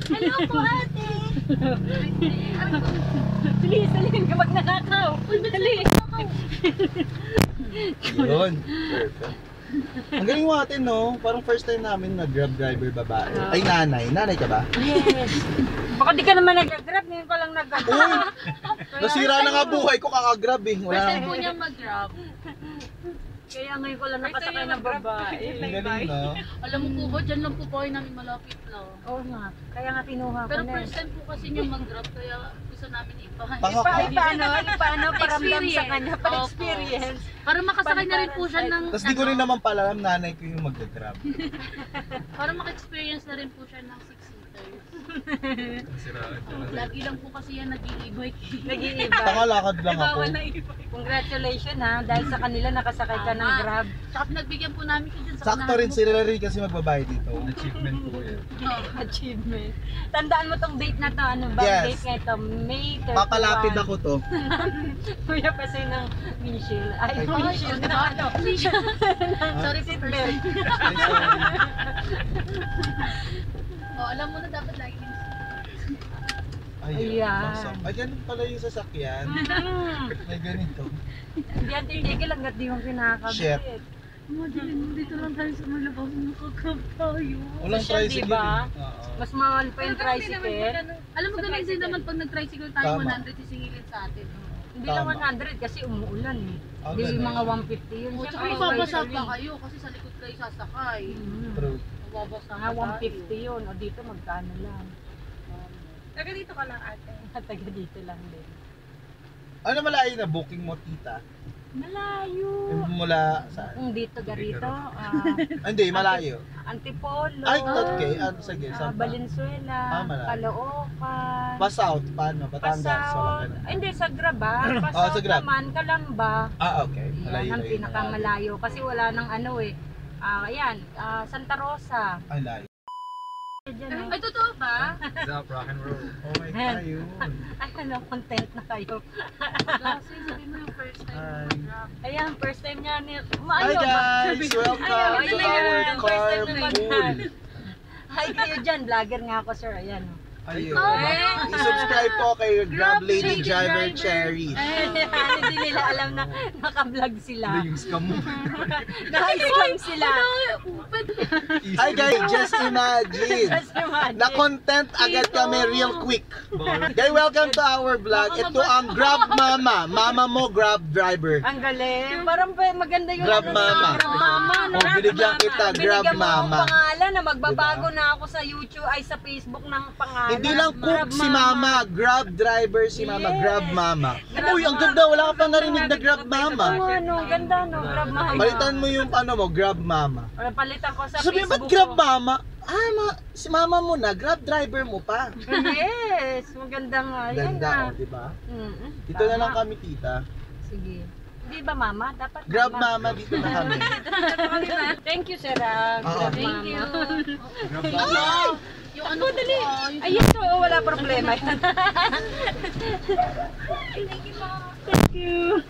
Hello po, ate. Bilis, salin kapag nakakaw. Dali. Yun. Perfect. Ang galing mo atin, no? Parang first time namin nag-grab driver babae. Ay, nanay. Nanay ka ba? Yes. Baka di ka naman nag-grab, ngayon ko lang nag-grab. Uy! Nasira na nga buhay ko kaka-grab eh. First Wala time po niya mag-grab. Kaya ngayon ko lang nakasakay ng babae. Ang galing, no? Alam mo po ba, dyan lang po kayo namin malapit lang. Oo nga, kaya nga pinuha ko Pero na. first time po kasi niya mag-grab, kaya gusto namin ipahan. Paano paramdam sa kanya, Opo. pa-experience. Para makasakay na rin po siya ng... Tapos di ko rin naman pala alam, nanay ko yung mag-grab. Para maka-experience na rin po siya ng 6-seaters. Lagi lang po kasi yan nag-i-e-bike. Nag-iiba. Pakalakad lang ako. Congratulations ha, dahil sa kanila nakasakay ka ng Grab. Tsaka pinagbigyan po namin siya dyan sa Sakto rin, sila rin kasi magbabayad dito. Achievement po yan. Achievement. Tandaan mo tong date na to, ano ba? Yes. Date nga ito, May 31. Papalapid ako to. Kuya kasi ng windshield. Ay, Ay, windshield na ano. Sorry po, Seatbelt. Oh, alam mo na dapat lagi yung Ayun. Ayan. Pasok. Ay, ganun pala yung sasakyan. May ganito. Hindi yan titigil hanggat di yung kinakabit. Shit. dito lang tayo sa malabas, makakab tayo. Walang Social, tricycle. diba? eh. Oo. Mas mahal pa yung tricycle. Alam mo, ganun din naman pag nag-tricycle tayo, Tama. 100 sisingilin sa atin. Hindi lang Tama. 100 kasi umuulan eh. Ah, Hindi ganun. mga 150 yun. O, tsaka Siyempre, mababasa usually. pa kayo kasi sa likod kayo sasakay. True. Mababasa Mga 150 yun. O dito magkano lang. Taga dito ka lang ate. Taga dito lang din. Ano malayo na booking mo, tita? Malayo. Mula saan? Kung dito garito, Hindi, malayo. Antipolo, Ay, okay. Sige, saan pa? Valenzuela, malayo. Caloocan, Pa-south, paano? Batangas, Pasao. wala ganun. Hindi, sa Grab ah. sa Pasao Grab. naman, Kalamba. Ah, okay. Yan ang pinakamalayo. Kasi wala nang ano eh. Ayan, Santa Rosa. Ay, layo. Diyan, Ay, totoo ba? Zap, rock and roll. Oh my God, yun. Ay, ano, content na kayo. Kasi sabi mo yung first time mo mag-grab. Ayan, first time niya ni... Hi guys! Welcome Ayaw, to ayun na our yun. First time na carpool. mag- Hi kayo dyan, vlogger nga ako sir. Ayan o. Ayun. Ay! I-subscribe po kay Grab Lady Lady Driver Driver. Cherry. Hindi nila alam na naka-vlog sila. Yung scam mo. Naka-scam sila. Hi guys, just imagine. Just imagine. Na-content agad kami real quick. Guys, welcome to our vlog. Ito ang Grab Mama. Mama mo, Grab Driver. Ang galing. Parang maganda yung Grab ano, Mama. Grab Mama. No? Oh, binigyan kita, Grab Binigyan mo akong Mama. pangalan na magbabago na ako sa YouTube ay sa Facebook ng pangalan. Hindi lang Grab cook si Mama, Grab Driver si Mama, Yes. Grab Mama. Grab Uy, ang ganda, wala ka pa narinig na Grab Mama. Oo, ano, ganda no, Grab Mama. Palitan mo yung ano mo, Grab Mama. Or palitan ko sa Sabi Facebook. ba't Grab ko. Mama? Si Mama mo na, Grab Driver mo pa. Yes, maganda nga. Yan Ganda, na. oh, di ba? Dito Tama. na lang kami, tita. Sige. Hindi ba mama? Dapat Grab Mama, dito na kami. Thank you, sir. Oo. Grab Thank you. Grab Ano? Yung ano po, dali. yung Ayun to, wala problema. Thank you, ma'am. Thank you.